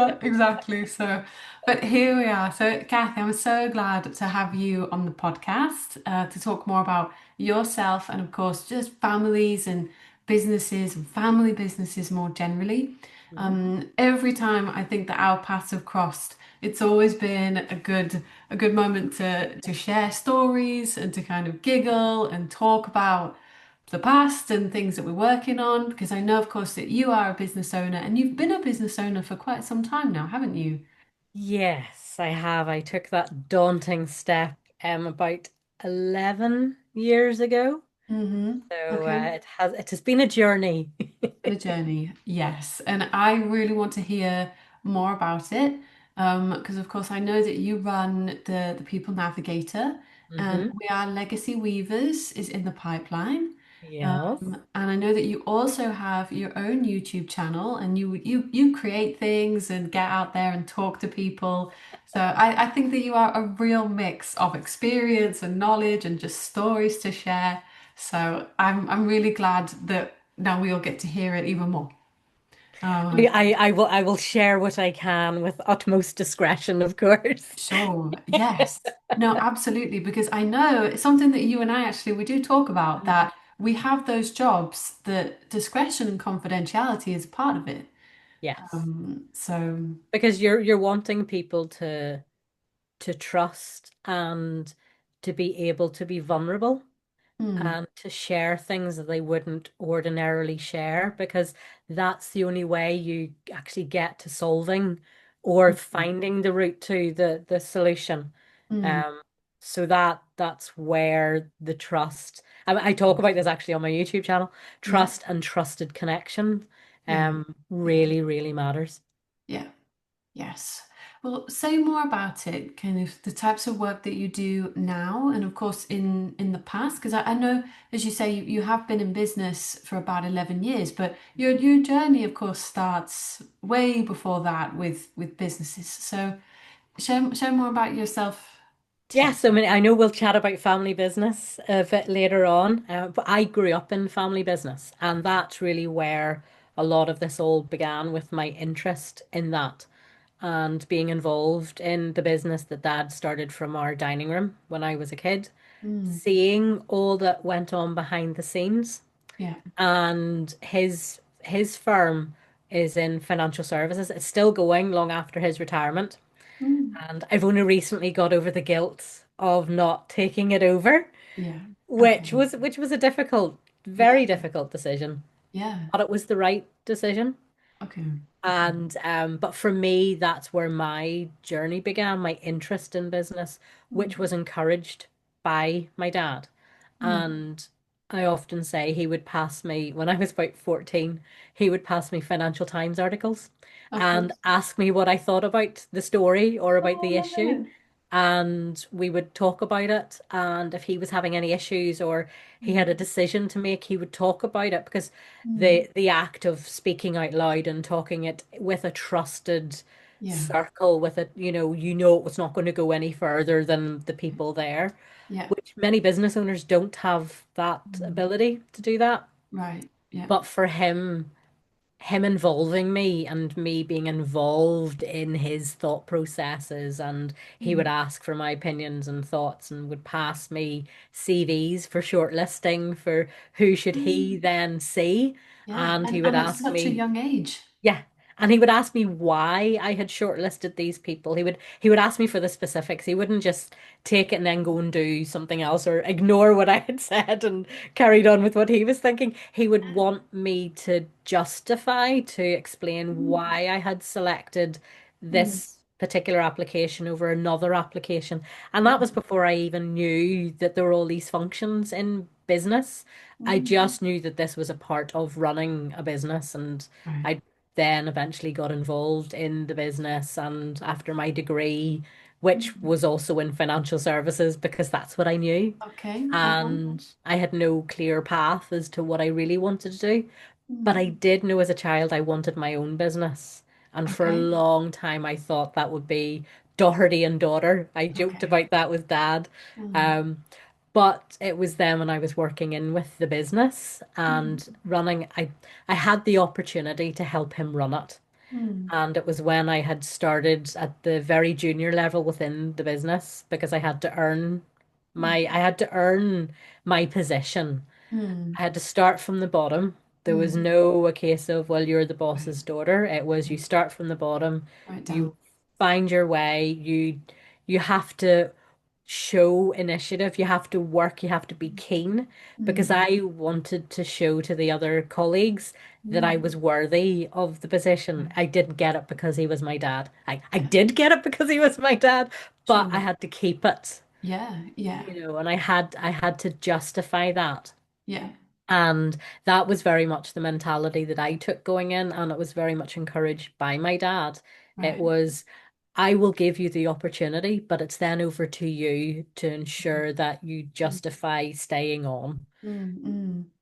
Exactly. So, but here we are. So, Kathy, I'm so glad to have you on the podcast to talk more about yourself and, of course, just families and businesses and family businesses more generally. Mhm. Every time I think that our paths have crossed, it's always been a good moment to share stories and to kind of giggle and talk about the past and things that we're working on because I know, of course, that you are a business owner and you've been a business owner for quite some time now, haven't you? Yes, I have. I took that daunting step about 11 years ago. So Okay. it has been a journey. The journey, yes. And I really want to hear more about it because, of course, I know that you run the People Navigator and Hmm. We Are Legacy Weavers is in the pipeline. Yes. And I know that you also have your own YouTube channel and you create things and get out there and talk to people. So I think that you are a real mix of experience and knowledge and just stories to share. So I'm really glad that now we all get to hear it even more. I, Um, I, I will share what I can with utmost discretion, of course. sure, yes. No, absolutely, because I know it's something that you and I actually we do talk about that we have those jobs that discretion and confidentiality is part of it. Yes. So, Because you're wanting people to trust and to be able to be vulnerable, mm, and to share things that they wouldn't ordinarily share, because that's the only way you actually get to solving or mm, finding the route to the solution. mm, Um, so that's where the trust. I talk about this actually on my YouTube channel. yeah, Trust and trusted connection yeah, yeah, really, really matters. yeah. Yes. Well, say more about it, kind of the types of work that you do now, and of course in the past, because I know, as you say, you have been in business for about 11 years, but your journey, of course, starts way before that with businesses. So share more about yourself too. Yes, I mean, I know we'll chat about family business a bit later on, but I grew up in family business, and that's really where a lot of this all began, with my interest in that and being involved in the business that Dad started from our dining room when I was a kid, Mm, seeing all that went on behind the scenes. yeah. And his firm is in financial services. It's still going long after his retirement. Mm, And I've only recently got over the guilt of not taking it over, yeah. which Okay. was a difficult, Yeah. very difficult decision, Yeah. but it was the right decision. Okay. Okay. And but for me, that's where my journey began, my interest in business, which Mm, was encouraged by my dad. mm. And I often say he would pass me, when I was about 14, he would pass me Financial Times articles Of and course. ask me what I thought about the story or about Oh, the I love issue. it. And we would talk about it. And if he was having any issues or he had a Mm, decision to make, he would talk about it, because mm. the act of speaking out loud and talking it with a trusted Yeah. circle, with it, it was not going to go any further than the people there, Yeah. which many business owners don't have that Mm. ability to do that. Right. Yeah. But for him involving me and me being involved in his thought processes, and he would Mm. ask for my opinions and thoughts and would pass me CVs for shortlisting for who should he Mm. then see, Yeah. and he would And at ask such a me, young age. yeah. And he would ask me why I had shortlisted these people. He would ask me for the specifics. He wouldn't just take it and then go and do something else or ignore what I had said and carried on with what he was thinking. He would want me to justify, to explain Mm. why I had selected Mm. this particular application over another application. And that was Mm. before I even knew that there were all these functions in business. I Mm. just knew that this was a part of running a business, and Right. I then eventually got involved in the business, and after my degree, which Mm. was also in financial services, because that's what I knew. Okay. Uh-huh. And I had no clear path as to what I really wanted to do. But I Mm. did know as a child I wanted my own business. And for a Okay. long time, I thought that would be Doherty and daughter. I joked Okay. about that with Dad. Mm. Um, but it was then when I was working in with the business Mm. and running, I had the opportunity to help him run it. Mm, And it was when I had started at the very junior level within the business because I had to earn my position. mm, I had to start from the bottom. There was mm. no a case of, well, you're the Right. boss's daughter. It was you Mm. start from the bottom, Right down. you find your way, you have to show initiative, you have to work, you have to be keen because Mm, I wanted to show to the other colleagues that I mm. was worthy of the position. Right. I didn't get it because he was my dad. I Yeah. did get it because he was my dad, but I Sure. had to keep it, Yeah. Yeah. and I had to justify that. Yeah. And that was very much the mentality that I took going in, and it was very much encouraged by my dad. It Right. was, I will give you the opportunity, but it's then over to you to ensure that you Mm, justify staying on yeah.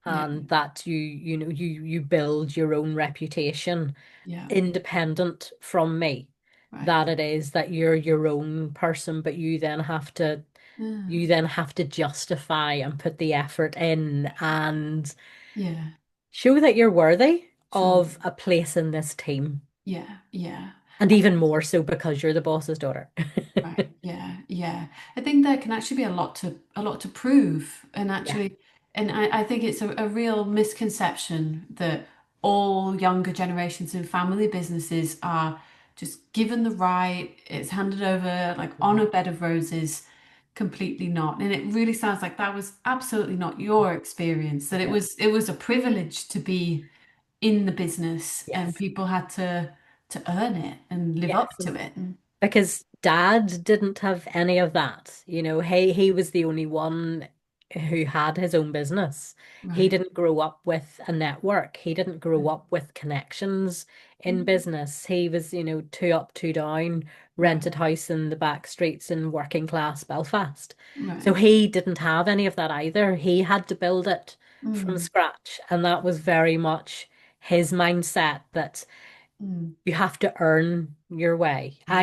and that you build your own reputation Yeah. independent from me. Right. That it is that you're your own person, but Mm, you then have to justify and put the effort in and yeah. show that you're worthy Sure. of a place in this team. Yeah. Yeah. And even more so because you're the boss's daughter. Right. Yeah. Yeah. I think there can actually be a lot to prove, and Yeah, actually, and I think it's a real misconception that all younger generations in family businesses are just given the right, it's handed over like on mhm. a bed of roses. Completely not. And it really sounds like that was absolutely not your experience, that No. it was a privilege to be in the business and Yes. people had to earn it and live up Yes. to it. And, Because dad didn't have any of that. He was the only one who had his own business. He right. didn't grow up with a network. He didn't grow up with connections in Mm, business. He was, two up, two down, right, rented house in the back streets in working class Belfast. So right. he didn't have any of that either. He had to build it from Mm, scratch. And that was very much his mindset that mm, you have to earn your way. yeah.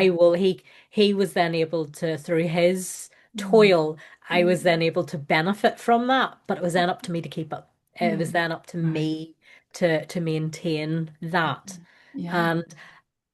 He was then able to, through his Mm, toil, I was mm, then able to benefit from that, but it was then up to me to keep it. It was mm, then up to right. me to maintain that. Yeah. And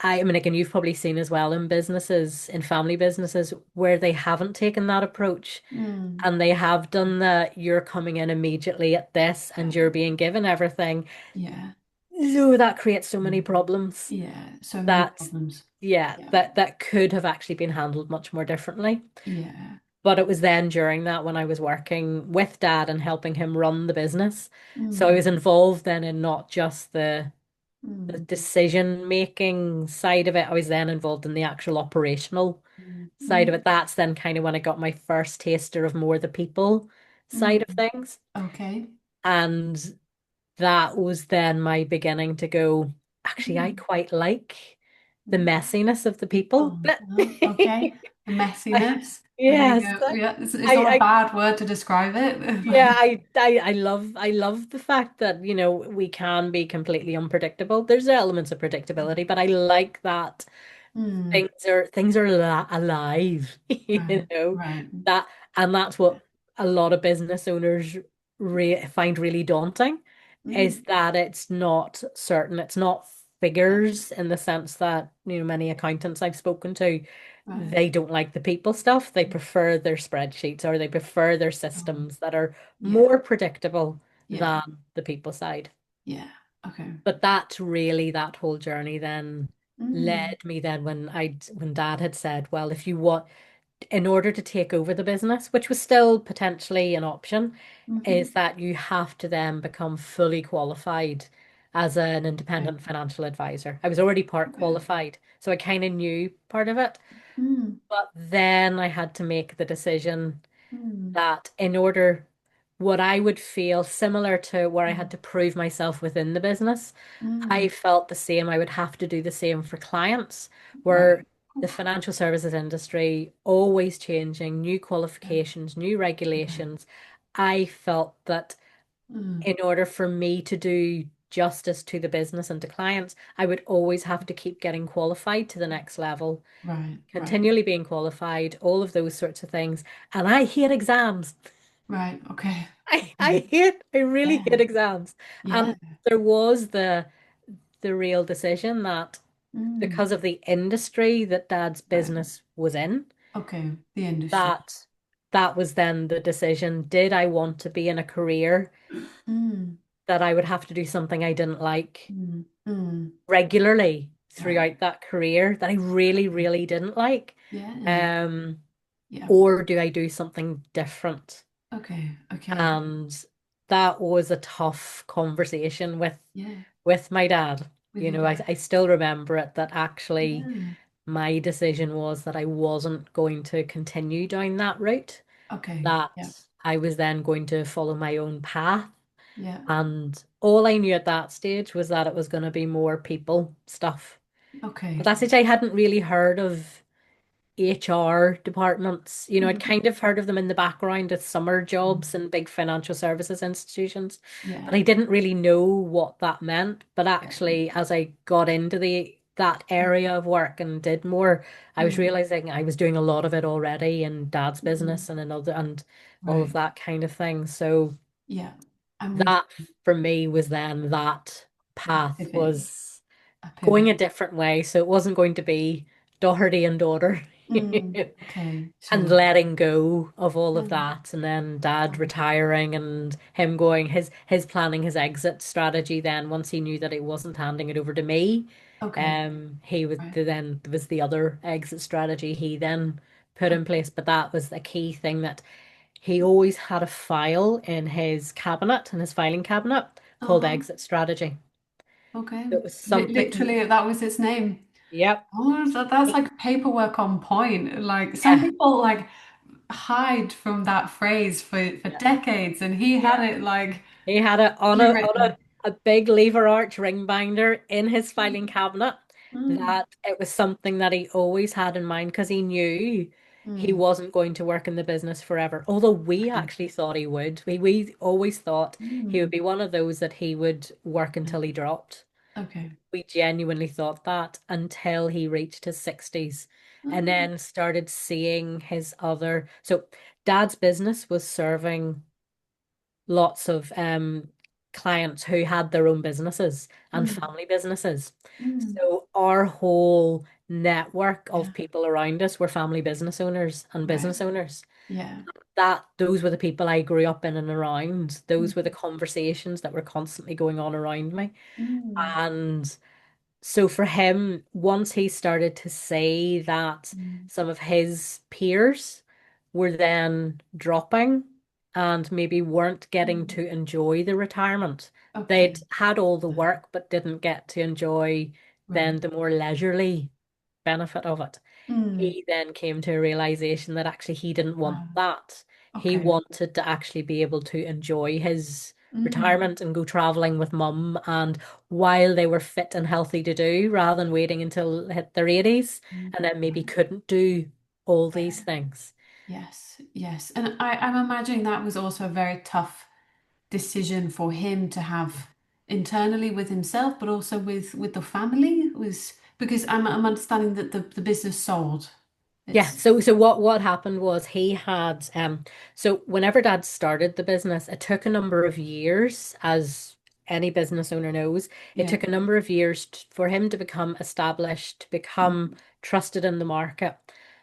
I mean, again, you've probably seen as well in businesses, in family businesses, where they haven't taken that approach Mm, and they have done that. You're coming in immediately at this and you're being given everything. yeah. Oh, that creates so many Mm, problems yeah. So many that problems. yeah, Yeah. that could have actually been handled much more differently. Yeah. But it was then during that when I was working with dad and helping him run the business. So I Mm, was involved then in not just the mm, decision making side of it. I was then involved in the actual operational mm, side of mm, it. That's then kind of when I got my first taster of more the people side mm. of things. Okay. And that was then my beginning to go, actually, I Mm, quite like the mm. messiness of the people. People. But Okay. The messiness. There you yes, go. Yeah. It's not a I bad word to describe it. yeah, I love the fact that, we can be completely unpredictable. There's elements of predictability, but I like that Mm, things are alive, right. Right. that and that's what a lot of business owners find really daunting is Mm, that it's not certain, it's not yeah. figures in the sense that, many accountants I've spoken to, Right. they don't like the people stuff. They prefer their spreadsheets or they prefer their Um, systems that are yeah. more predictable Yeah. than the people side. Yeah. Okay. But that whole journey then Mm, led me then when dad had said, well, if you want, in order to take over the business, which was still potentially an option, hmm. is that you have to then become fully qualified as an Okay. independent financial advisor. I was already part Okay. qualified, so I kind of knew part of it. Mm, But then I had to make the decision mm, that in order, what I would feel similar to where I mm, had to prove myself within the business, I mm. felt the same. I would have to do the same for clients, Right. where the Oof. financial services industry always changing, new Okay. qualifications, new Okay. regulations. I felt that Mm, in order for me to do justice to the business and to clients, I would always have to keep getting qualified to the next level, right. Right. continually being qualified, all of those sorts of things. And I hate exams. Right. Okay. I Okay. I really Yeah. hate exams. Yeah. And there was the real decision that Mm. because of the industry that Dad's Right. business was in. Okay. The industry. That that was then the decision. Did I want to be in a career Mm. that I would have to do something I didn't like Mm. Mm. regularly Right. throughout that career that I really, Okay. really didn't like? Yeah. Um, Yeah. or do I do something different? Okay. Okay. And that was a tough conversation Yeah. with my dad. With your dad. I still remember it that actually Yeah. my decision was that I wasn't going to continue down that route, Okay. Yeah. that I was then going to follow my own path. Yeah. And all I knew at that stage was that it was going to be more people stuff. At Okay. that stage, I hadn't really heard of HR departments. I'd Mm. kind of heard of them in the background as summer Mm. jobs in big financial services institutions, but Yeah. I didn't really know what that meant. But Yeah. actually, as I got into the that area of work and did more, I was Mm. realizing I was doing a lot of it already in Dad's Mm. business and another and all of Right. that kind of thing. So Yeah. I'm with that for me was then that a path pivot. was A going pivot. a different way. So it wasn't going to be Doherty and daughter. Mm. Okay. And Sure. letting go of all of Mm. that, and then Dad Right. retiring and him going his planning his exit strategy. Then once he knew that he wasn't handing it over to me, Okay. he was Right. then there was the other exit strategy he then put in Okay. place. But that was the key thing, that he always had a file in his cabinet, in his filing cabinet, called Uh-huh. exit strategy. Okay. It was something. Literally, that was its name. Yep. Oh, that's like paperwork on point. Like some Yeah. people like hide from that phrase for Yeah. decades, and he had Yeah. it like He had it on pre-written. a big lever arch ring binder in his filing cabinet, Mm. that it was something that he always had in mind because he knew he Mm. wasn't going to work in the business forever. Although we Okay. actually thought he would. We always thought he would Mm. be one of those that he would work Yeah. until he dropped. Okay. We genuinely thought that until he reached his 60s and Mm. then started seeing his other. So Dad's business was serving lots of clients who had their own businesses and Mm. family businesses. Mm. So our whole network Yeah. of people around us were family business owners and Right. business owners. Yeah. That those were the people I grew up in and around. Mm. Those were the conversations that were constantly going on around me. Mm. And so for him, once he started to say that Mm. some of his peers were then dropping and maybe weren't getting Mm. to enjoy the retirement, Okay. they'd had all the Yeah. work but didn't get to enjoy Right. then the more leisurely benefit of it. Mm. He then came to a realization that actually he didn't want Wow. that. He Okay. wanted to actually be able to enjoy his Mm. retirement and go traveling with mum, and while they were fit and healthy to do, rather than waiting until they hit their 80s Mm. and then maybe couldn't do all these Yeah. things. Yes. Yes. And I'm imagining that was also a very tough decision for him to have internally with himself, but also with the family. Was because I'm understanding that the business sold. Yeah, It's so what happened was he had so whenever Dad started the business, it took a number of years, as any business owner knows, it yeah. took a number of years for him to become established, to become Mm. trusted in the market.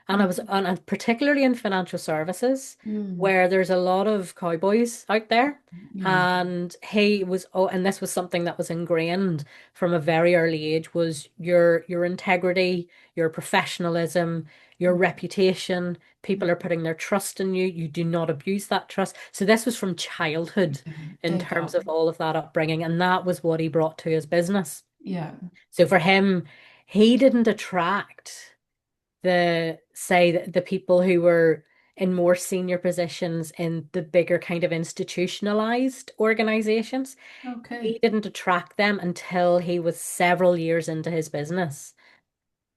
And I was Mhm. and particularly in financial services, Mm. where there's a lot of cowboys out there. Yeah. And he was, oh, and this was something that was ingrained from a very early age, was your integrity, your professionalism, your Mm. reputation. People are putting their trust in you. You do not abuse that trust. So this was from childhood Okay. in Day terms dot. of all of that upbringing, and that was what he brought to his business. Yeah. So for him, he didn't attract the people who were in more senior positions in the bigger kind of institutionalized organizations. Okay. He didn't attract them until he was several years into his business.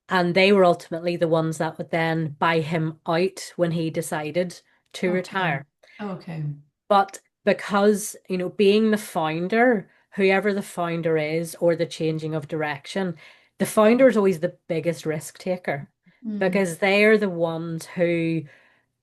And they were ultimately the ones that would then buy him out when he decided to Okay. retire. Okay. But because, being the founder, whoever the founder is, or the changing of direction, the founder is always the biggest risk taker Mm. because they're the ones who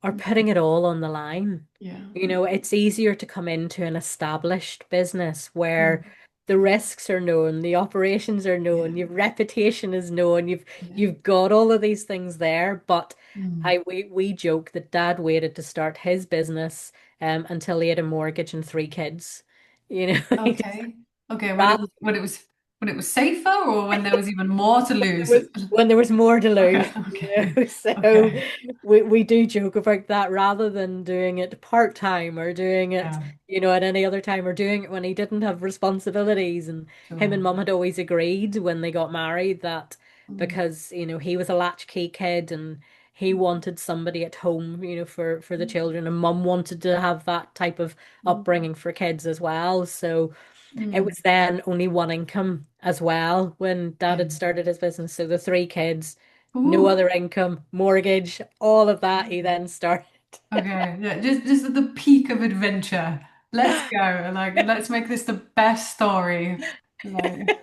are putting it all on the line. Yeah. It's easier to come into an established business Mm. where the risks are known, the operations are known, Yeah. your reputation is known, Yeah. you've got all of these things there. But Mm. we joke that Dad waited to start his business until he had a mortgage and three kids. You know, he just Okay. Okay. rather When it was safer or when there was even more to lose? when there was more to Okay. lose, Okay. So Okay. we do joke about that rather than doing it part-time or doing it, Yeah. at any other time or doing it when he didn't have responsibilities. And him Sure. and Mum had always agreed when they got married that Mm. because, he was a latchkey kid and he wanted somebody at home, for the Mm. children, and Mum wanted to have that type of Mm. upbringing for kids as well. So it Mm. was then only one income as well when Dad Yeah. had started his business. So the three kids, no Ooh. other income, mortgage, all of that he then started. Okay. Yeah. Just at the peak of adventure. Let's go. Like, let's make this the best story. Like,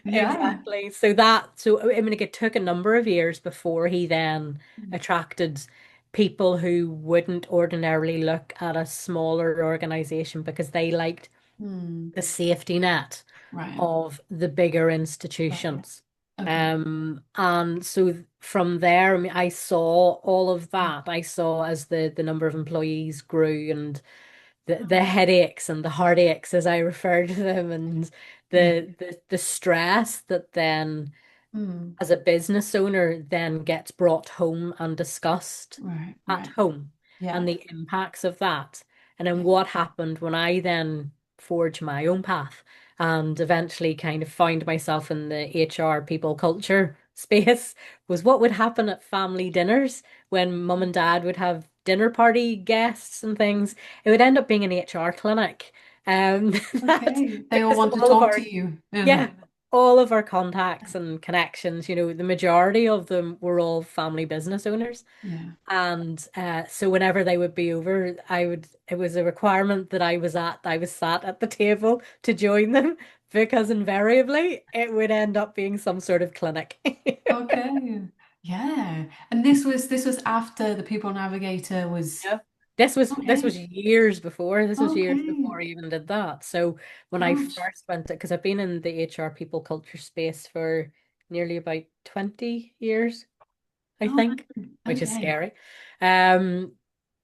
yeah. Exactly. I mean, it took a number of years before he then attracted people who wouldn't ordinarily look at a smaller organization because they liked Hmm. the safety net Right. of the bigger Okay. institutions. Okay. And so from there, I mean, I saw all of that. I saw as the number of employees grew and the Oh, headaches and the heartaches, as I refer to them, and yeah. the stress that then Hmm. as a business owner then gets brought home and discussed Right. at Right. home Yeah. and the impacts of that. And then Yeah. what happened when I then forged my own path and eventually kind of found myself in the HR people culture space was what would happen at family dinners when mum and dad would have dinner party guests and things. It would end up being an HR clinic. That Okay. They all because want to all of talk to our you. Yeah. yeah, all of our contacts and connections, the majority of them were all family business owners. Yeah. And so whenever they would be over, it was a requirement that I was sat at the table to join them because invariably it would end up being some sort of clinic. Okay. Yeah. And this was after the People Navigator was Yeah. This was okay. years before. This was years Okay. before I even did that. So when I Gosh. first went to, because I've been in the HR people culture space for nearly about 20 years, I Oh, think, which is okay. scary. Um,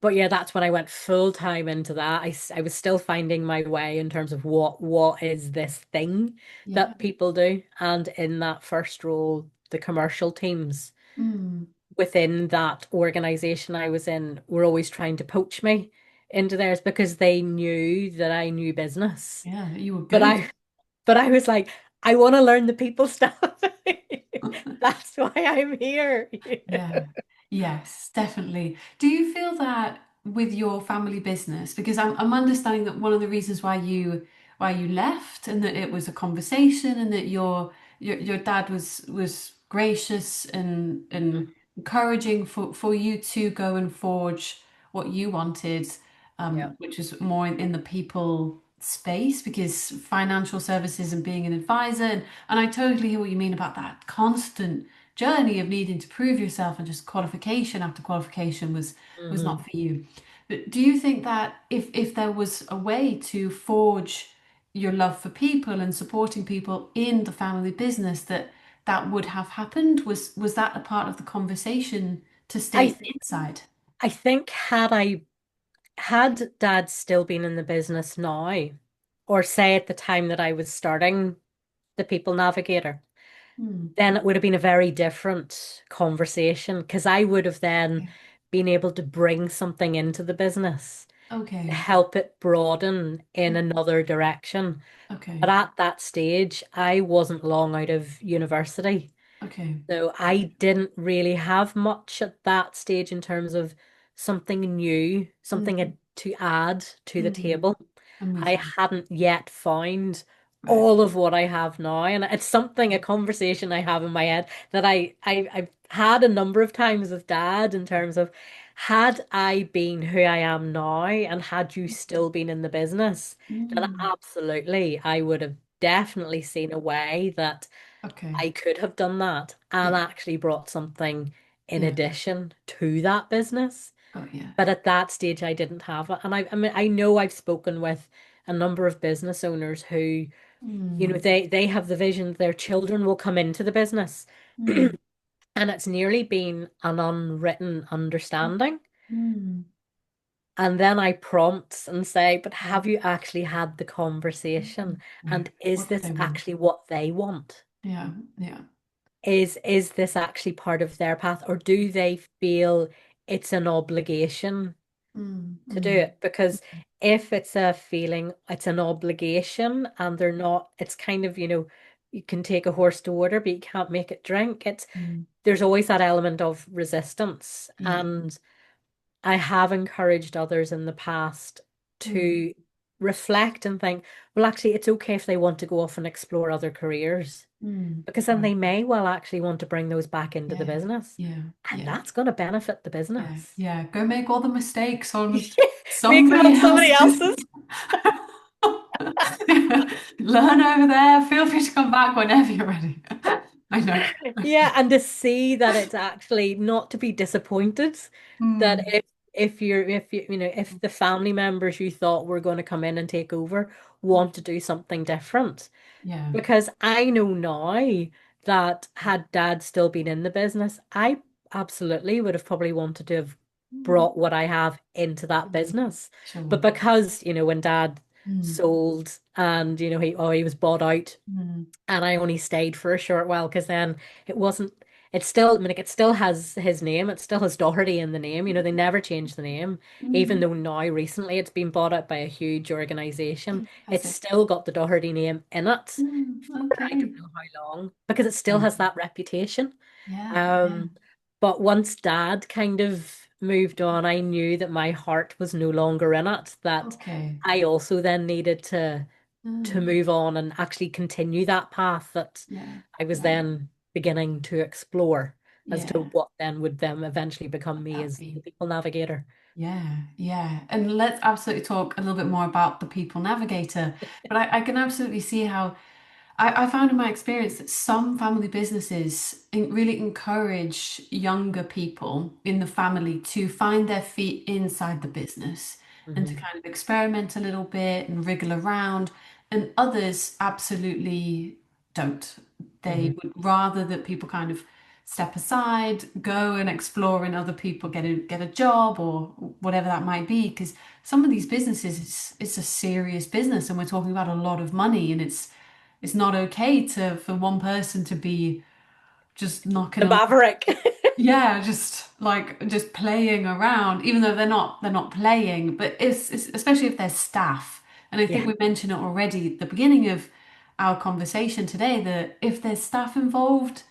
but yeah, that's when I went full time into that. I was still finding my way in terms of what is this thing Yeah. that people do. And in that first role, the commercial teams Mm. within that organization I was in were always trying to poach me into theirs because they knew that I knew business. Yeah, you were But good. I was like, I want to learn the people stuff. That's why I'm here. Yeah. Yes, definitely. Do you feel that with your family business? Because I'm understanding that one of the reasons why you left and that it was a conversation and that your dad was gracious and encouraging for you to go and forge what you wanted, Yeah. which was more in the people space because financial services and being an advisor and I totally hear what you mean about that constant journey of needing to prove yourself and just qualification after qualification was Hmm. not for you. But do you think that if there was a way to forge your love for people and supporting people in the family business that would have happened? Was that a part of the conversation to I stay th inside? I think had Dad still been in the business now, or say at the time that I was starting the People Navigator, Hmm. then it would have been a very different conversation because I would have then Okay. been able to bring something into the business to Okay. help it broaden in another direction. But Okay. at that stage, I wasn't long out of university. Okay. So I didn't really have much at that stage in terms of something new, Mm, to add to the mm, table. I'm with I you. hadn't yet found Right. all of what I have now. And it's something, a conversation I have in my head that I've had a number of times with Dad in terms of had I been who I am now and had you still been in the business, then Mm, absolutely I would have definitely seen a way that okay. I could have done that and Yeah. actually brought something in Yeah. addition to that business. Got you. But at that stage, I didn't have it. And I mean, I know I've spoken with a number of business owners who Mm, They have the vision that their children will come into the business. mm, And it's nearly been an unwritten understanding. mm, And then I prompt and say, but have you actually had the conversation? right. And is What do this they want? actually what they want? Yeah, yeah. Is this actually part of their path, or do they feel it's an obligation Mm, to do mm, it? Because if it's a feeling, it's an obligation, and they're not, it's kind of, you can take a horse to water, but you can't make it drink. mm. There's always that element of resistance. Yeah. And I have encouraged others in the past Mm, to reflect and think, well, actually, it's okay if they want to go off and explore other careers, mm. because then Right. they may well actually want to bring those back into the Yeah, business. yeah, And yeah, that's going to benefit the yeah, business. yeah. Go make all the mistakes on Make them somebody on somebody else's. else's. Learn over there. Feel free to come back whenever you're ready. I know. Yeah, and to see that it's actually not to be disappointed that Mm, if the family members you thought were going to come in and take over want to do something different. yeah. Because I know now that had dad still been in the business, I absolutely would have probably wanted to have Mm, brought what I have into that mm, business. But sure. because, when dad Mm, sold and, he was bought out mm, and I only stayed for a short while because then it wasn't, it's still, I mean, like, it still has his name, it still has Doherty in the name, they never changed the name, even mm. though now recently it's been bought out by a huge organization. Has It's it? still got the Doherty name in it. Mm, I don't okay. know how long because it still Yeah, has that reputation. yeah, yeah. Um, but once dad kind of moved on, I knew that my heart was no longer in it, that Okay. I also then needed to Mm, move on and actually continue that path that yeah, I was yeah, then beginning to explore as to yeah. what then would then eventually become What me that as the be? people navigator. Yeah, yeah. And let's absolutely talk a little bit more about the People Navigator. But I can absolutely see how I found in my experience that some family businesses really encourage younger people in the family to find their feet inside the business and to Hmm. kind of experiment a little bit and wriggle around. And others absolutely don't. Hmm. They would rather that people kind of step aside, go and explore in other people, get a job or whatever that might be. Because some of these businesses, it's a serious business, and we're talking about a lot of money, and it's not okay to for one person to be just knocking The along. maverick. Yeah, just like just playing around, even though they're not playing, but it's especially if they're staff. And I think Yeah, we mentioned it already at the beginning of our conversation today that if there's staff involved,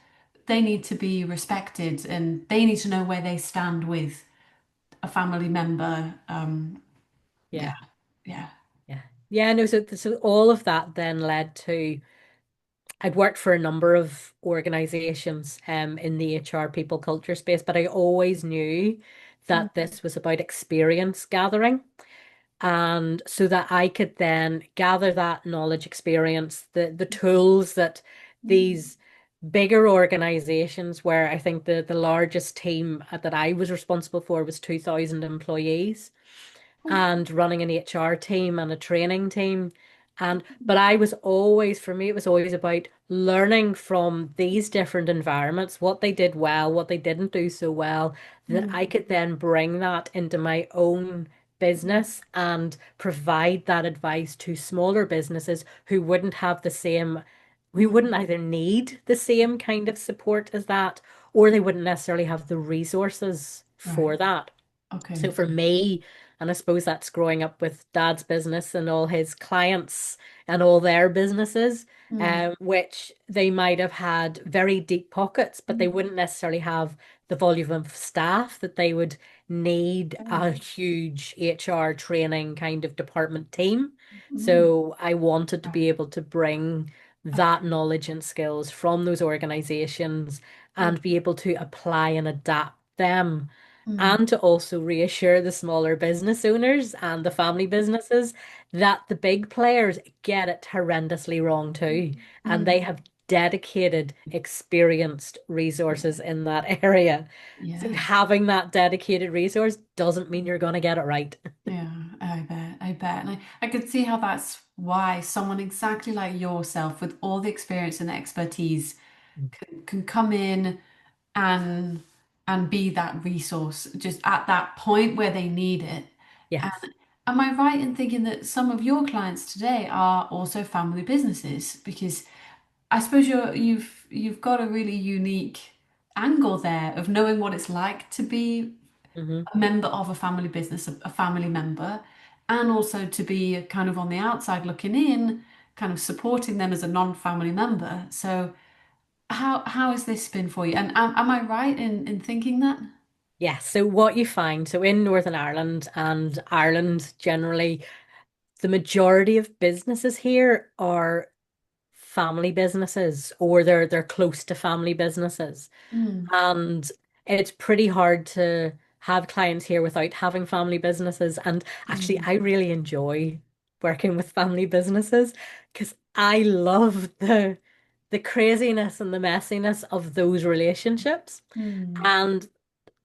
they need to be respected and they need to know where they stand with a family member. Yeah, yeah, yeah. yeah. Yeah, no, so all of that then led to I'd worked for a number of organizations in the HR people culture space, but I always knew that Mm, this was about experience gathering. And so that I could then gather that knowledge, experience, the tools that mm, these bigger organizations, where I think the largest team that I was responsible for was 2,000 employees, oh, and running an HR team and a training team. But I was always, for me, it was always about learning from these different environments, what they did well, what they didn't do so well, that mm, I could then bring that into my own business and provide that advice to smaller businesses who wouldn't have the same, who mm, wouldn't either need the same kind of support as that, or they wouldn't necessarily have the resources right. for that. So Okay. for me, and I suppose that's growing up with dad's business and all his clients and all their businesses, Mm, which they might have had very deep pockets, but they mm, wouldn't necessarily have the volume of staff that they would need a mm, huge HR training kind of department team. mm, So I wanted to right. be able to bring that Okay. knowledge and skills from those organizations Mm, and be able to apply and adapt them, mm, and to also reassure the smaller business owners and the family businesses that the big players get it horrendously wrong too. And mm, they have dedicated, experienced resources in that area. So yeah. having that dedicated resource doesn't mean you're going to get it right. Yeah, I bet. I bet. And I could see how that's why someone exactly like yourself with all the experience and expertise can come in and be that resource just at that point where they need it. And Yes. am I right in thinking that some of your clients today are also family businesses? Because I suppose you've got a really unique angle there of knowing what it's like to be Hmm. a member of a family business, a family member, and also to be kind of on the outside looking in, kind of supporting them as a non-family member. So how has this been for you? And am I right in thinking that? Yes. So what you find, so in Northern Ireland and Ireland generally, the majority of businesses here are family businesses or they're close to family businesses. Mm, And it's pretty hard to have clients here without having family businesses. And actually, mm, I really enjoy working with family businesses because I love the craziness and the messiness of those relationships. mm. And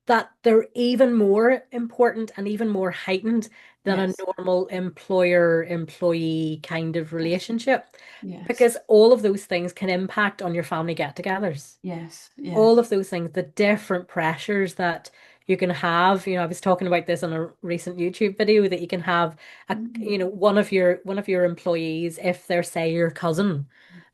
that they're even more important and even more heightened than a Yes, normal employer-employee kind of yes, relationship yes, because all of those things can impact on your family get-togethers. yes, yes. All of those things, the different pressures that you can have. I was talking about this on a recent YouTube video that you can have Mm, one of your employees, if they're, say, your cousin,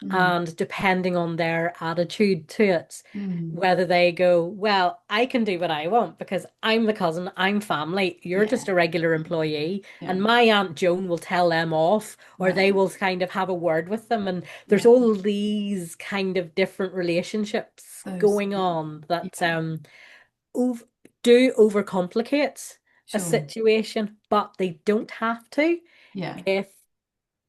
mm, and depending on their attitude to it, mm. whether they go, well, I can do what I want because I'm the cousin, I'm family, you're Yeah, just a regular employee, yeah, and my Aunt Joan will tell them off, or yeah, they will kind of have a word with them. And there's yeah. all these kind of different relationships Those, going on that yeah, ov do overcomplicate a sure. situation, but they don't have to Yeah. if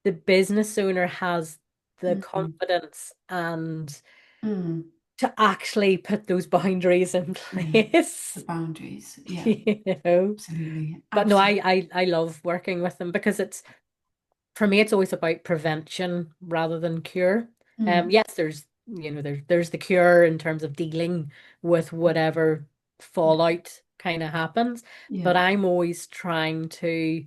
the business owner has the Mm, confidence and mm, to actually put those boundaries in mm. The place. boundaries. Yeah, you know. absolutely, But no, absolutely. I love working with them because it's for me it's always about prevention rather than cure. Mm, Yes, there's the cure in terms of dealing with whatever yeah, fallout kind of happens, but yeah, I'm always trying to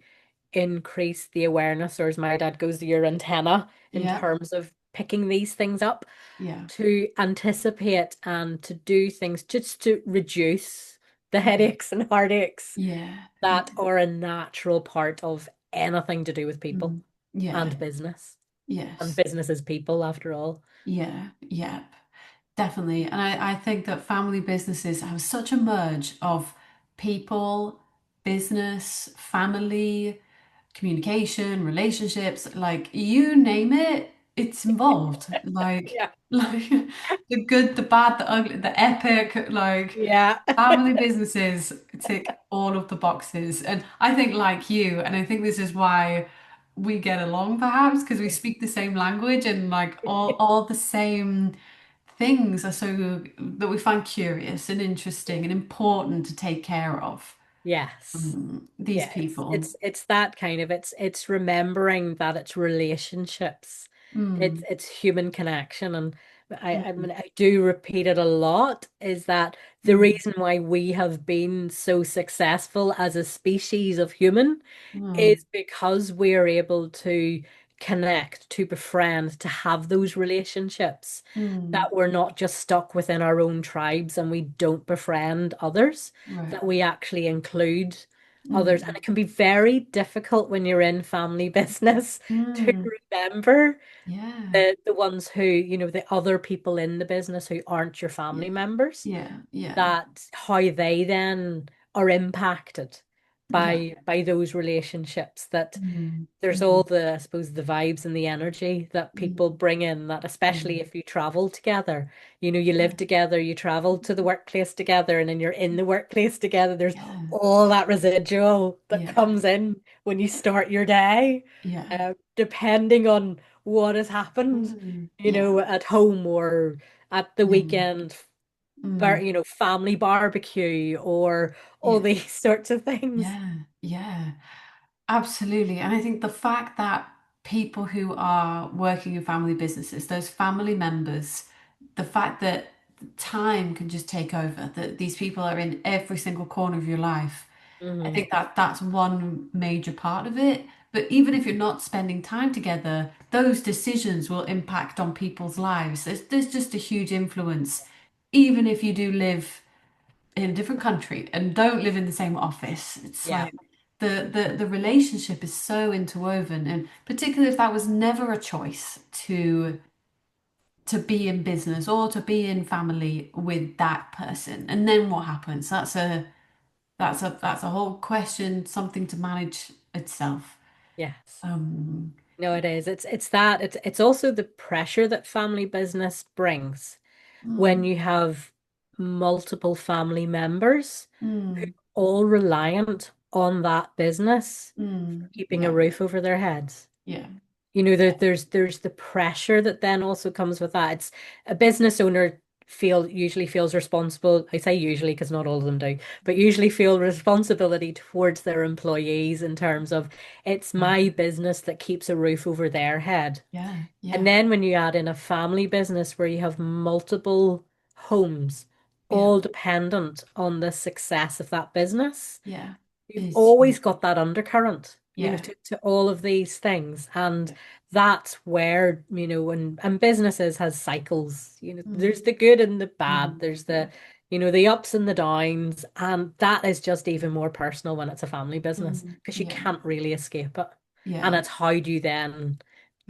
increase the awareness, or as my dad goes, your antenna in yeah, terms of picking these things up, yeah, to anticipate and to do things just to reduce the yeah, headaches and heartaches yeah, that yeah. are a natural part of anything to do with people Mm, yeah, and business. And yes. business is people, after all. Yeah, yeah, definitely. And I think that family businesses have such a merge of people, business, family, communication, relationships, like you name it, it's involved. Like, Yeah. like the good, the bad, the ugly, the epic, like Yeah. family businesses tick all of the boxes. And I think like you, and I think this is why we get along perhaps because we speak the same language and like all the same things are so that we find curious and interesting and important to take care of Yes. these Yeah, people. it's that kind of it's remembering that it's relationships. It's Mm, it's human connection. And I mm, mean I do repeat it a lot, is that the mm, reason why we have been so successful as a species of human mm, is because we are able to connect, to befriend, to have those relationships, mm. that we're not just stuck within our own tribes and we don't befriend others, Right. that we actually include others. And Mm, it can be very difficult when you're in family business to mm. remember Yeah. the ones who, the other people in the business who aren't your family Yeah. members, Yeah. Yeah. that how they then are impacted Yeah. by those relationships. That Mm, there's all mm, the, I suppose, the vibes and the energy that people mm, bring in, that especially mm. if you travel together, you Yeah. live together, you travel to the workplace together, and then you're in the workplace together. There's Yeah. all that residual that Yeah. comes in when you start your day, Yeah. depending on what has happened, Yeah. at home or at the Mm, weekend, mm. family barbecue or all Yeah. these sorts of things. Yeah. Yeah. Absolutely. And I think the fact that people who are working in family businesses, those family members, the fact that time can just take over, that these people are in every single corner of your life. I Hmm. think that that's one major part of it. But even if you're not spending time together, those decisions will impact on people's lives. There's just a huge influence, even if you do live in a different country and don't live in the same office. It's Yeah. like the relationship is so interwoven, and particularly if that was never a choice to be in business or to be in family with that person. And then what happens? That's a whole question, something to manage itself. Yes. Um, No, it is. It's that. It's also the pressure that family business brings when mm, you have multiple family members mm, all reliant on that business keeping a yeah, roof over their heads. yeah, You know, there's the pressure that then also comes with that. It's a business owner usually feels responsible. I say usually because not all of them do, but usually feel responsibility towards their employees in terms of it's yeah, my business that keeps a roof over their head. yeah, And yeah, then when you add in a family business where you have multiple homes, yeah, all dependent on the success of that business, yeah, you've is always got that undercurrent, yeah, to all of these things. And yeah, that's where, and businesses has cycles, mm, there's the good and the bad, mm, there's yeah, the ups and the downs. And that is just even more personal when it's a family business because you yeah, can't really escape it. And yeah, it's how do you then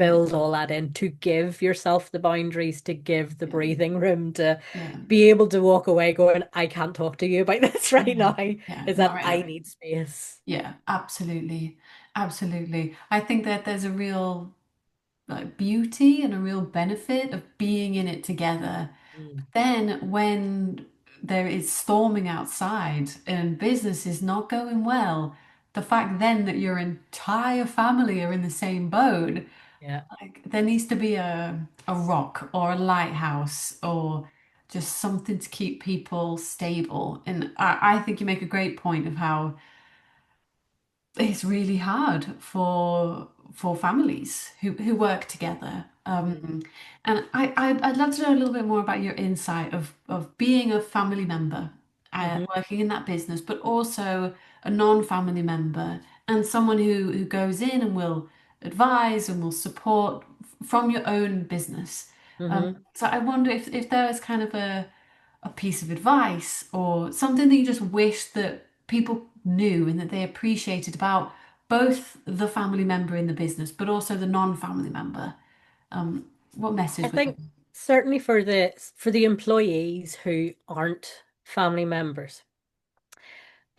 yeah, build all that in to give yourself the boundaries, to give the yeah, breathing room, to yeah, be able to walk away going, I can't talk to you about this right yeah, now, yeah, is not that right I now. need space. Yeah, absolutely. Absolutely. I think that there's a real like beauty and a real benefit of being in it together. Mm, Then when there is storming outside and business is not going well, the fact then that your entire family are in the same boat, yeah. like there needs to be a rock or a lighthouse or just something to keep people stable. And I think you make a great point of how it's really hard for families who work together. Hmm. And I'd love to know a little bit more about your insight of being a family member, Hmm. working in that business, but also a non-family member and someone who goes in and will advise and will support from your own business. Hmm. So I wonder if there is kind of a piece of advice or something that you just wish that people knew and that they appreciated about both the family member in the business, but also the non-family member. What I message would think you? certainly for the employees who aren't family members,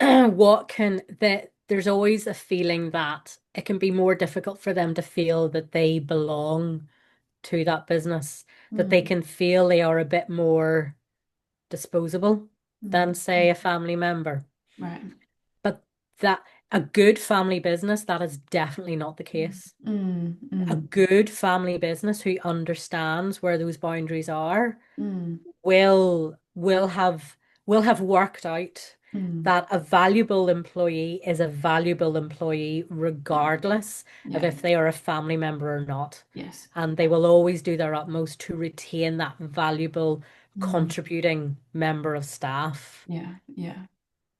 what can that there's always a feeling that it can be more difficult for them to feel that they belong to that business, that they Mm, can feel they are a bit more disposable mm, than, say, mm, a family member. right. But that a good family business, that is definitely not the case. Mm, A mm, good family business who understands where those boundaries are mm, will have worked out mm. that a valuable employee is a valuable employee Yeah, regardless of yeah, if they are a family member or not. yes. And they will always do their utmost to retain that valuable Mm, contributing member of staff. yeah, yeah.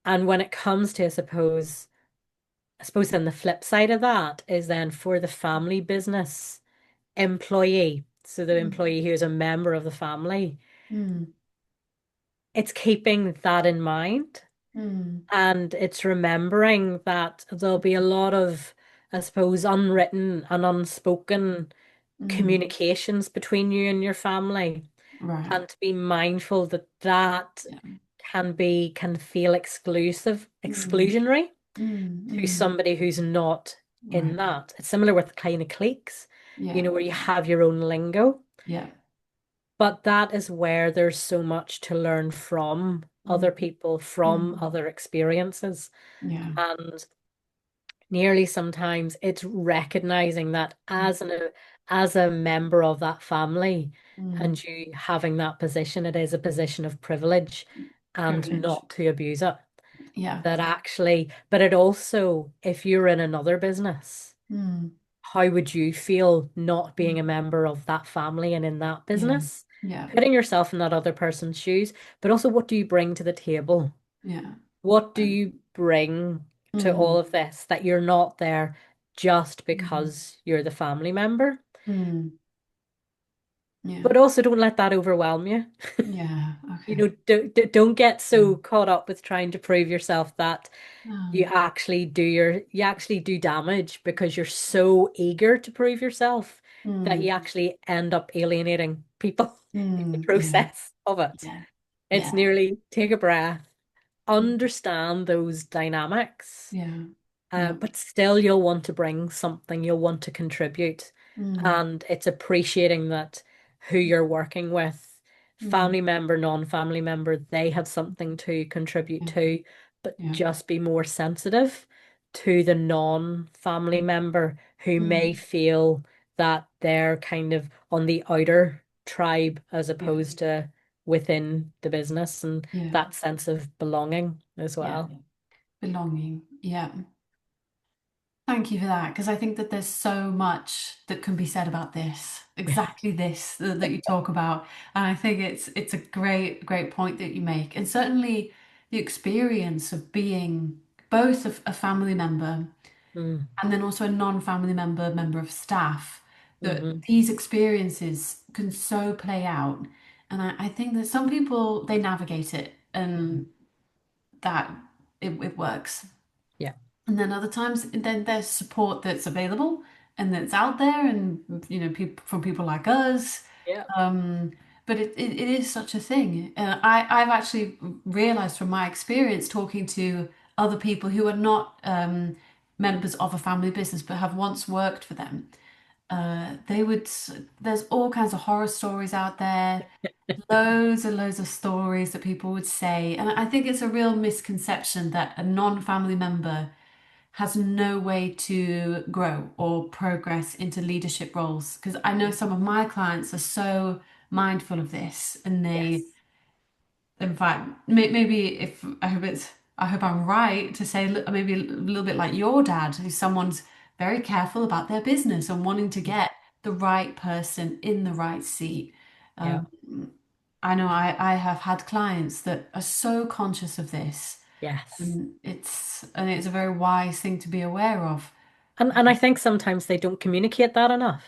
And when it comes to, I suppose then the flip side of that is then for the family business employee, so the Mm, employee who is a member of the family, mm, it's keeping that in mind mm, and it's remembering that there'll be a lot of, I suppose, unwritten and unspoken mm. communications between you and your family, Right. and to be mindful that that Yeah. can feel Mm, exclusionary mm, to mm. somebody who's not in Right. that. It's similar with kind of cliques, Yeah. where you have your own lingo, Yeah. but that is where there's so much to learn from Mm, other people, from mm. other experiences. Yeah. And nearly sometimes it's recognizing that as a member of that family Mm. and you having that position, it is a position of privilege and Privilege. not to abuse it. Yeah. That actually, but it also, if you're in another business, Mm. how would you feel not being Mm. a member of that family and in that Yeah. business? Yeah. Putting yourself in that other person's shoes, but also what do you bring to the table? Yeah. What do Right. you bring to all Mm, of this, that you're not there just mm, because you're the family member. mm. Yeah. But also don't let that overwhelm you. Yeah. You Okay. know, don't get Yeah. so caught up with trying to prove yourself that Um, you actually do damage because you're so eager to prove yourself that mm, you actually end up alienating people in the yeah. process of it. Yeah. It's Yeah. nearly take a breath, understand those dynamics, Yeah. Yeah. but still you'll want to bring something, you'll want to contribute. Mm, And it's appreciating that who you're working with, mm, family member, non-family member, they have something to contribute yeah. to, but Yeah. just be more sensitive to the non-family member who may Mm, feel that they're kind of on the outer tribe as yeah. opposed to within the business, and Yeah. that sense of belonging as Yeah. well. Belonging. Yeah. Thank you for that, because I think that there's so much that can be said about this, exactly this that you talk about, and I think it's a great point that you make, and certainly the experience of being both a family member Mm, and then also a non-family member of staff, that hmm. these experiences can so play out, and I think that some people they navigate it Hmm. and that it works. Yeah. And then other times, then there's support that's available and that's out there, and people from people like us. Yeah. Um, but it is such a thing. I've actually realized from my experience talking to other people who are not members of a family business but have once worked for them. They would, there's all kinds of horror stories out there, loads and loads of stories that people would say. And I think it's a real misconception that a non-family member has no way to grow or progress into leadership roles. Because I know some of my clients are so mindful of this, and they, Yes. in fact, maybe if I hope I'm right to say maybe a little bit like your dad, who's someone's very careful about their business and wanting to get the right person in the right seat. Yeah. Um, I know I have had clients that are so conscious of this, Yes. and it's a very wise thing to be aware of. And I think sometimes they don't communicate that enough.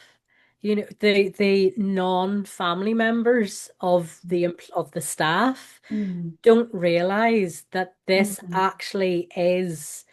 You know, the non-family members of the staff Mm, don't realize that this mm, actually is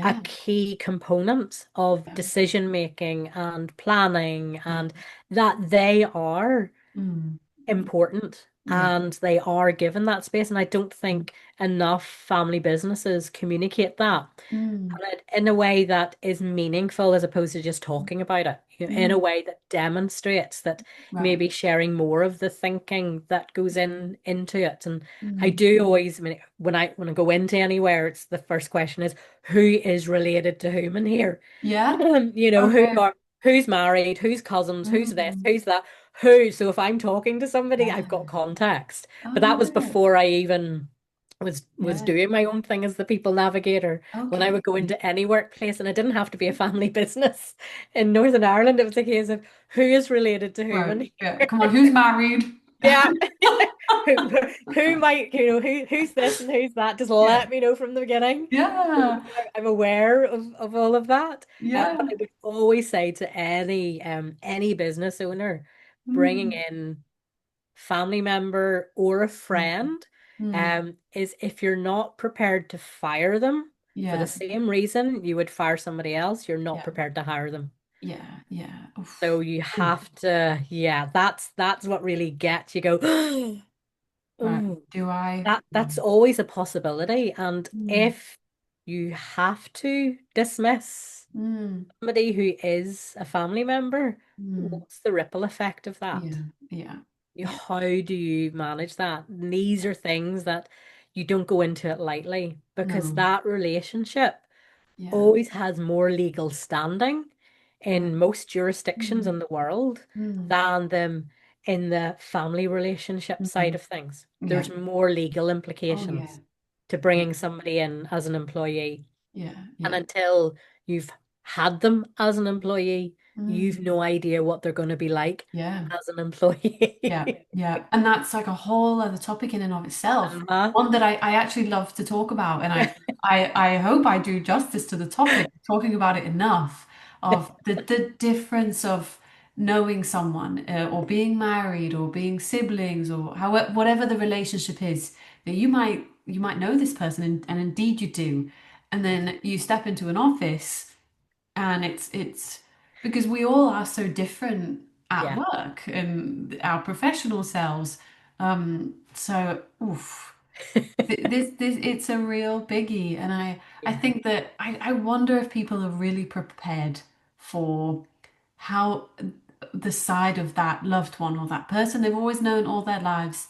a yeah, key component of yeah, decision making and planning, yeah, and that they are mm, important yeah, and they are given that space. And I don't mm, think enough family businesses communicate that mm, and in a way that is meaningful as opposed to just talking about it, you know, in a mm, way that demonstrates that right. maybe sharing more of the thinking that goes into it. And I Mm, do always, I mean, when I go into anywhere, it's the first question is who is related to whom in here? yeah, You know, okay. who's married, who's cousins, who's this, Mm, who's that, who. So if I'm talking to somebody, I've yeah. got context. But Oh, that was right. before I even was Yeah. doing my own thing as the People Navigator. When I Okay. would go into any workplace, and it didn't have to be a family business. In Northern Ireland, it was a case of who is related to whom Right. and Yeah. Come on, who's married? yeah. Who, who might, you know, who's this and who's that? Just Yeah. let me know from the beginning. So Yeah. I'm aware of all of that. But Yeah. I would always say to any business owner, bringing Mm, in family member or a mm, friend, mm. is if you're not prepared to fire them for the Yeah. same reason you would fire somebody else, you're not Yeah. prepared to hire them. Yeah. Yeah. So Oof. you Oof. have to, yeah, that's what really gets you go, Right. oh, Do I? that's always a possibility. And Mm, if you have to dismiss mm, somebody who is a family member, mm. what's the ripple effect of that? Yeah. Yeah. Yeah. How do you manage that? And these are things that you don't go into it lightly because No. that relationship Yeah. always has more legal standing Right. in most jurisdictions Mm, in the world mm, than them in the family relationship side mm. of things. Yeah. There's more legal Oh, yeah. implications to Yeah. bringing somebody in as an employee. Yeah. And Yeah. until you've had them as an employee, you've Mm. no idea what they're going to be like Yeah. as an Yeah, employee. yeah. And that's like a whole other topic in and of itself. Uh-huh. One that I actually love to talk about. And I hope I do justice to the topic, talking about it enough of the difference of knowing someone or being married or being siblings or however whatever the relationship is that you might know this person and indeed you do. And then you step into an office and it's because we all are so different at Yeah. work and our professional selves. So oof, this it's a real biggie, and I Yeah. think that I wonder if people are really prepared for how the side of that loved one or that person they've always known all their lives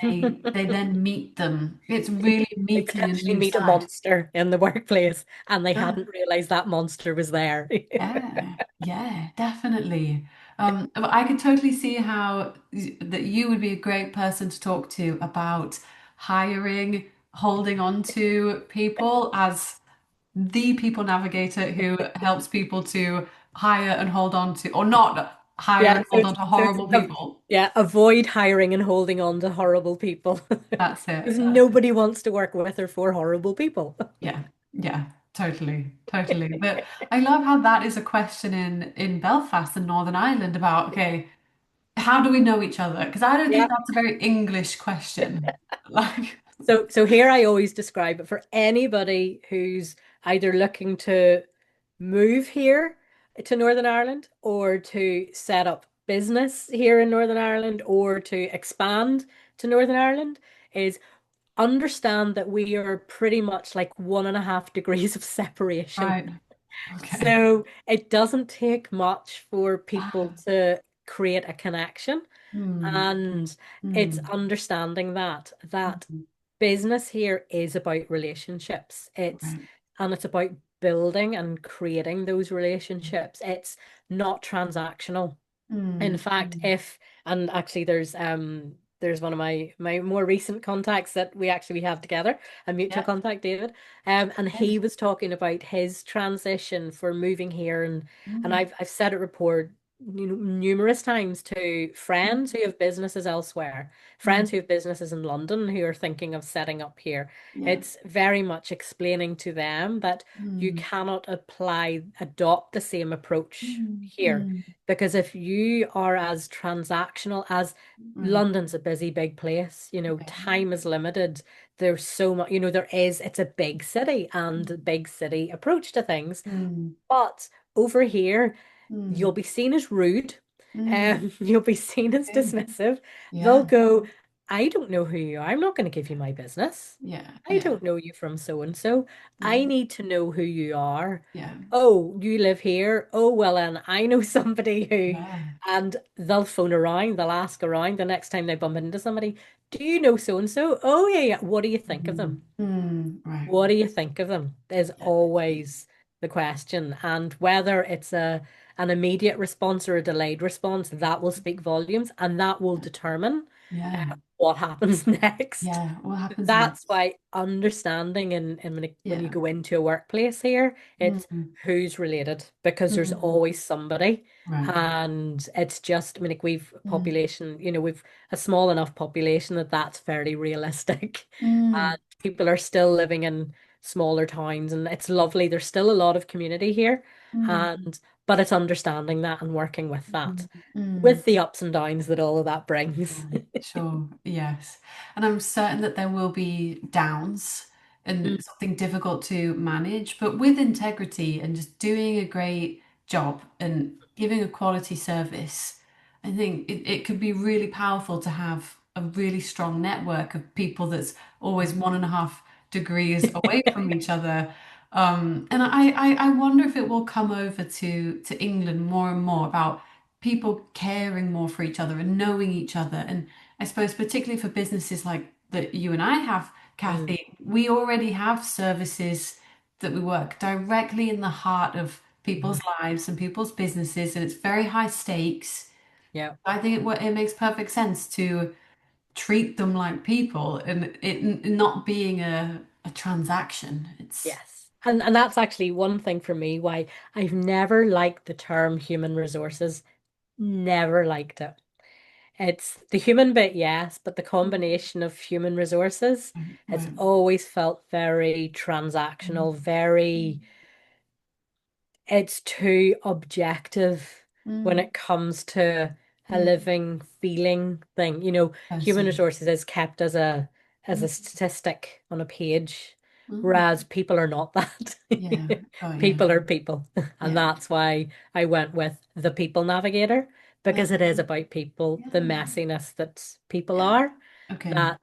when they then meet them. It's really They meeting a potentially new meet a side. monster in the workplace and they Yeah. hadn't realized that monster was there. Yeah, yeah, definitely. But I could totally see how that you would be a great person to talk to about hiring, holding on to people as the people navigator who helps people to hire and hold on to, or not hire Yeah, and hold on to horrible people. yeah, avoid hiring and holding on to horrible people. That's it. Because That's it. nobody wants to work with or for horrible people. Yeah, yeah, totally, totally. But I love how that is a question in Belfast and Northern Ireland about, okay, how do we know each other? Because I don't think Yeah. that's a very English question. Like, So here I always describe it for anybody who's either looking to move here to Northern Ireland or to set up business here in Northern Ireland or to expand to Northern Ireland is understand that we are pretty much like 1.5 degrees of separation. right, okay. So it doesn't take much for people Ah, to create a connection. hmm, And it's hmm, understanding that hmm, business here is about relationships. right. It's about building and creating those relationships. It's not transactional. In Hmm, fact, hmm, if and actually there's one of my more recent contacts that we have together, a mutual yeah, contact, David. And yeah, he was talking about his transition for moving here and hmm, I've said it report numerous times to friends hmm, who have businesses elsewhere, hmm, friends who have businesses in London who are thinking of setting up here. yeah, It's very much explaining to them that you hmm, cannot adopt the same approach hmm, here hmm, because if you are as transactional as right. London's a busy big place, Okay. time is limited. There's so much, it's a big city and a big city approach to things. Hmm, But over here, hmm, you'll be seen as rude, hmm, you'll be seen as okay. dismissive. They'll Yeah, go, I don't know who you are. I'm not going to give you my business. yeah, I yeah, don't know you from so and so. I yeah, need to know who you are. yeah, Oh, you live here? Oh, well, and I know somebody who, yeah. and they'll phone around, they'll ask around the next time they bump into somebody, do you know so and so? Oh, yeah, yeah. What do you think of Hmm, them? hmm, right. What do you think of them? Is Yeah, always the question. And whether it's an immediate response or a delayed response, that will speak volumes and that will determine yeah, what happens next. yeah. What happens That's next? why understanding and when you Yeah. go into a workplace here, it's Mm, who's related because there's mm, always somebody. right. And it's just, like we've a Mm, population, we've a small enough population that that's fairly realistic. mm, And people are still living in smaller towns and it's lovely. There's still a lot of community here. mm, And but it's understanding that and working with that, mm, mm. with the ups and downs that all of that brings. Sure, yes. And I'm certain that there will be downs and something difficult to manage, but with integrity and just doing a great job and giving a quality service, I think it could be really powerful to have a really strong network of people that's always 1.5 degrees away from each other. And I wonder if it will come over to England more and more about people caring more for each other and knowing each other. And I suppose particularly for businesses like that you and I have, Mm, Cathy, we already have services that we work directly in the heart of people's mhm. lives and people's businesses, and it's very high stakes. Yeah. I think it makes perfect sense to treat them like people and it not being a transaction. It's Yes. And that's actually one thing for me why I've never liked the term human resources. Never liked it. It's the human bit, yes, but the combination of human resources has Right. always felt very transactional, very, it's too objective when Mm. it comes to a Mm. living, feeling thing. Human Person. resources is kept as a statistic on a page, Mm. whereas people are not that. Yeah. Oh, yeah. People are people. And Yeah. that's why I went with the People Navigator, Uh, because it is about people, the yeah. messiness that people Yeah. are, Okay. that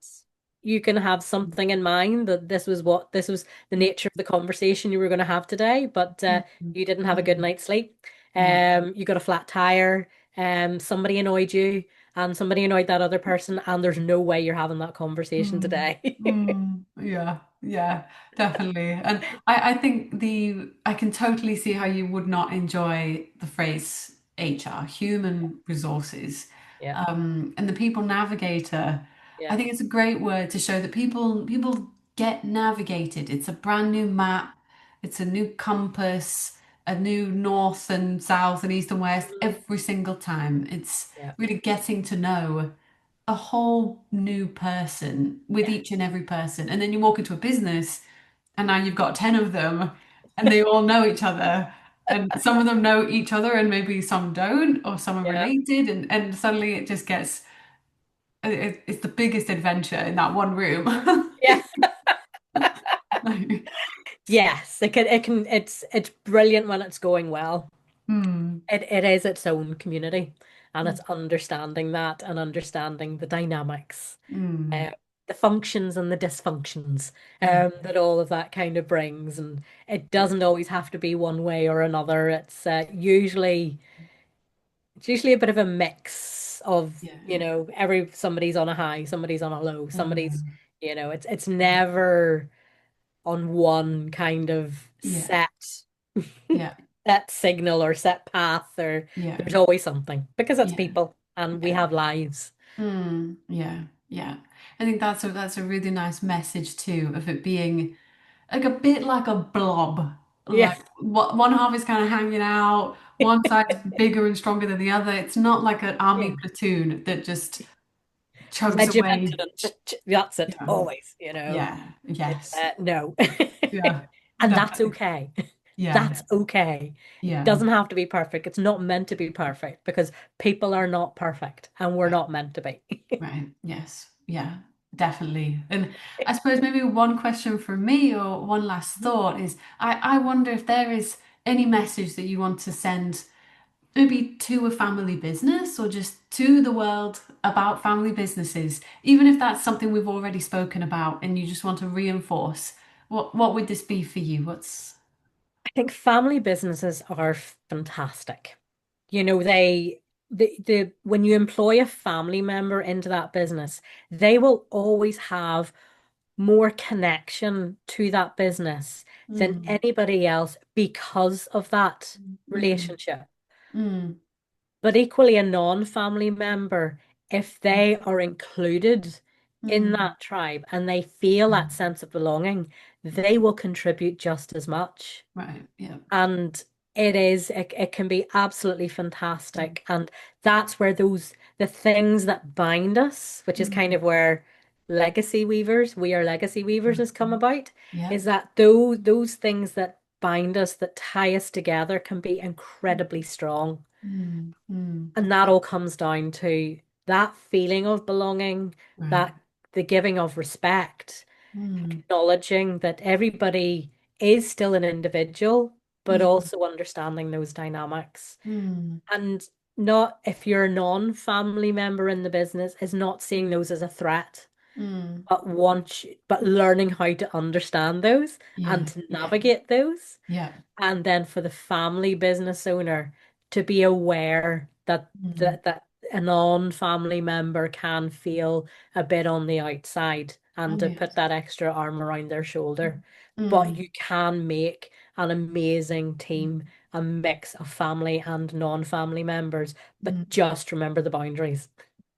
you can have something in mind that this was the Mm. nature of the conversation you were going to have today, but Mm. you didn't have a good Mm. night's sleep. Yeah. You got a flat tire, somebody annoyed you, and somebody annoyed that other person, and there's no way you're having that conversation Mm, today. mm, yeah, yeah, definitely. And I think I can totally see how you would not enjoy the phrase HR, human resources, Yeah, and the people navigator. I yeah. think it's a great word to show that people get navigated. It's a brand new map, it's a new compass, a new north and south and east and west Mhm. every single time. It's Yeah, really getting to know a whole new person with yeah, each and every person. And then you walk into a business and now you've got 10 of them and they all know each other. And some of them know each other and maybe some don't, or some are yeah, related. And suddenly it just gets, it's the biggest adventure in that one room. yeah. Yes, it's brilliant when it's going well. Hmm. It is its own community, and Hmm. it's understanding that and understanding the dynamics, Hmm. uh, the functions and the dysfunctions, Yeah. that all of that kind of brings. And it doesn't always have to be one way or another. It's usually a bit of a mix of, Yeah. somebody's on a high, somebody's on a low, somebody's, Hmm. it's never on one kind of Yeah. Yeah. set signal or set path, or Yeah. there's always something because it's Yeah. people and we Yeah. have lives. Yeah, yeah. I think that's a really nice message too of it being like a bit like a blob. Yeah. Like one half is kind of hanging out, one side's bigger and stronger than the other. It's not like an army Yeah. platoon that just chugs Regimented away. and that's it Yeah, always, yeah, it's yes, no. yeah, And that's definitely. okay. Yeah, That's okay. It yeah. doesn't have to be perfect. It's not meant to be perfect because people are not perfect and we're not meant to be. Right. Yes. Yeah, definitely. And I suppose maybe one question for me or one last thought is I wonder if there is any message that you want to send maybe to a family business or just to the world about family businesses, even if that's something we've already spoken about and you just want to reinforce. What would this be for you? What's I think family businesses are fantastic. The when you employ a family member into that business, they will always have more connection to that business than mm, anybody else because of that mm, relationship. mm, But equally, a non-family member, if they are included in mm, that tribe and they feel that sense of belonging, they will contribute just as much. right, yeah. And it can be absolutely Mm, fantastic. And that's where the things that bind us, which is kind mm, of where we are legacy weavers has come about, yeah. is that those things that bind us, that tie us together, can be incredibly strong. Mm, mm, And that all comes down to that feeling of belonging, right. that the giving of respect, Mm, acknowledging that everybody is still an individual, but mm, also understanding those dynamics. mm, And not, if you're a non-family member in the business, is not seeing those as a threat, mm. but learning how to understand those and Yeah, to yeah, navigate those. yeah. And then for the family business owner to be aware that Mm. that a non-family member can feel a bit on the outside, and Oh, to yes. put that extra arm around their shoulder. But Mm, you can make an amazing team, a mix of family and non-family members, but mm. just remember the boundaries.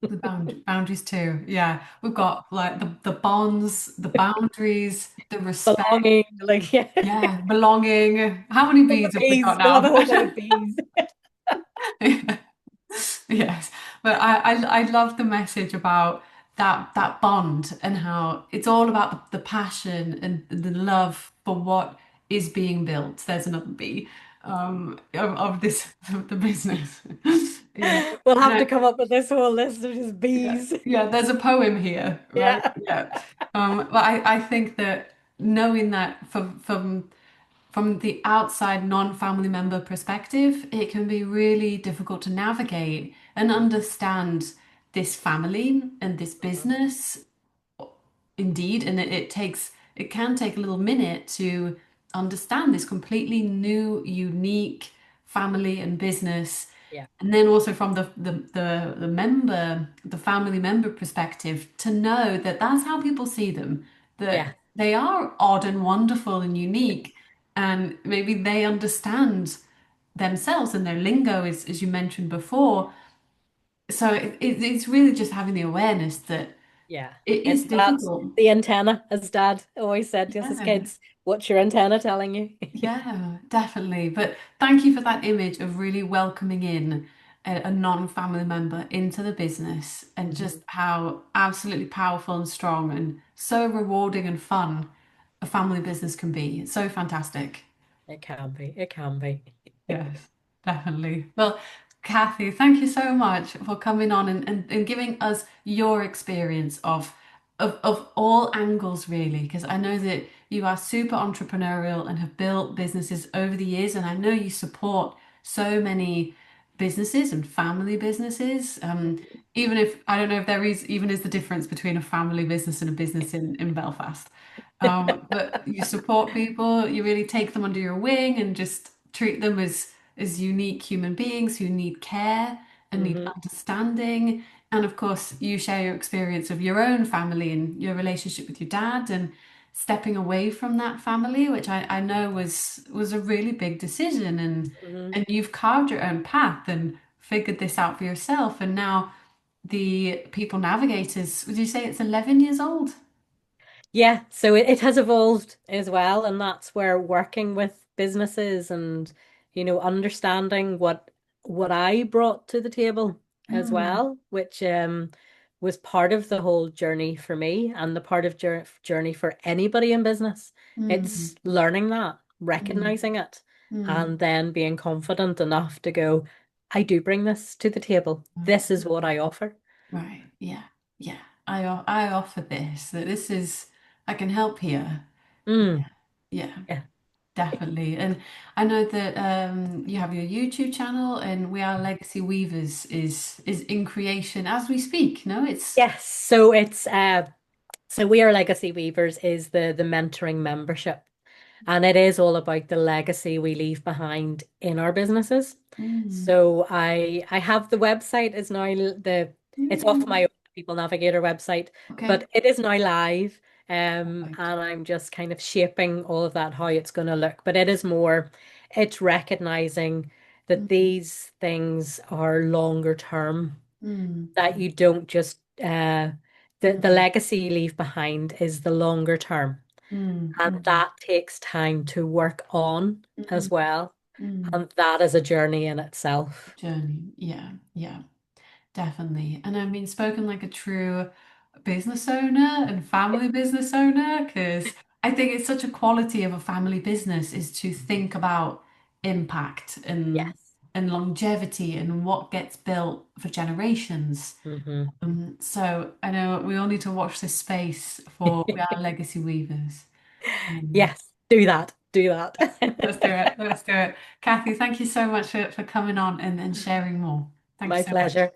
The boundaries too. Yeah. We've got like the bonds, the boundaries, the respect. Belonging, like yeah. Yeah. Belonging. How many Oh, the B's have we got bees. We'll have a now? whole lot of bees. Yes, but I love the message about that bond and how it's all about the passion and the love for what is being built. There's another B of this of the business. Yeah, We'll and have to come up with this whole list of just yeah, bees. yeah. There's a poem here, right? Yeah. Yeah. But I think that knowing that from the outside non-family member perspective, it can be really difficult to navigate and understand this family and this Mhm. business indeed. And it can take a little minute to understand this completely new, unique family and business. Yeah. And then also from the family member perspective, to know that that's how people see them, that Yeah. they are odd and wonderful and unique, and maybe they understand themselves and their lingo, as you mentioned before. So it's really just having the awareness that Yeah. it is It's that difficult. the antenna, as Dad always said to us as Yeah, kids. What's your antenna telling you? yeah, definitely. But thank you for that image of really welcoming in a non-family member into the business and just Mhm. how absolutely powerful and strong and so rewarding and fun a family business can be. It's so fantastic. It can be. It can be. Yes, definitely. Well, Kathy, thank you so much for coming on and giving us your experience of all angles, really, because I know that you are super entrepreneurial and have built businesses over the years, and I know you support so many businesses and family businesses. Even if I don't know if there is even is the difference between a family business and a business in Belfast. But you support people, you really take them under your wing and just treat them as unique human beings who need care and need Hmm. understanding. And of course, you share your experience of your own family and your relationship with your dad and stepping away from that family, which I know was a really big decision. Hmm. And you've carved your own path and figured this out for yourself. And now the People Navigators, would you say it's 11 years old? Yeah, so it has evolved as well, and that's where working with businesses and, understanding what I brought to the table as Mm, well, which was part of the whole journey for me and the part of journey for anybody in business. mm, It's learning that, mm, recognizing it, mm. and then being confident enough to go, I do bring this to the table. This is what I offer. Right. Yeah. Yeah. I offer this, that this is, I can help here. Mm, Yeah, yeah. definitely. And I know that you have your YouTube channel and We Are Legacy Weavers is in creation as we speak. No, it's Yes, so so We Are Legacy Weavers is the mentoring membership, and it is all about the legacy we leave behind in our businesses. mm, So I have the website is now it's off mm, my People Navigator website, okay. but it is now live. Perfect. And I'm just kind of shaping all of that, how it's going to look. But it is more, it's recognizing that Mm, these things are longer term, mm, that you don't just the mm, legacy you leave behind is the longer term. mm, And mm, that takes time to work on as mm, well. mm. And that is a journey in itself. Journey. Yeah, yeah. Definitely. And I mean, spoken like a true business owner and family business owner, because I think it's such a quality of a family business is to think about impact Yes. and longevity and what gets built for generations. Hmm. So I know we all need to watch this space for We Are Legacy Weavers. Um, Yes, do that. Do that. let's do it. Let's do it. Kathy, thank you so much for coming on and sharing more. Thank you My so much. pleasure.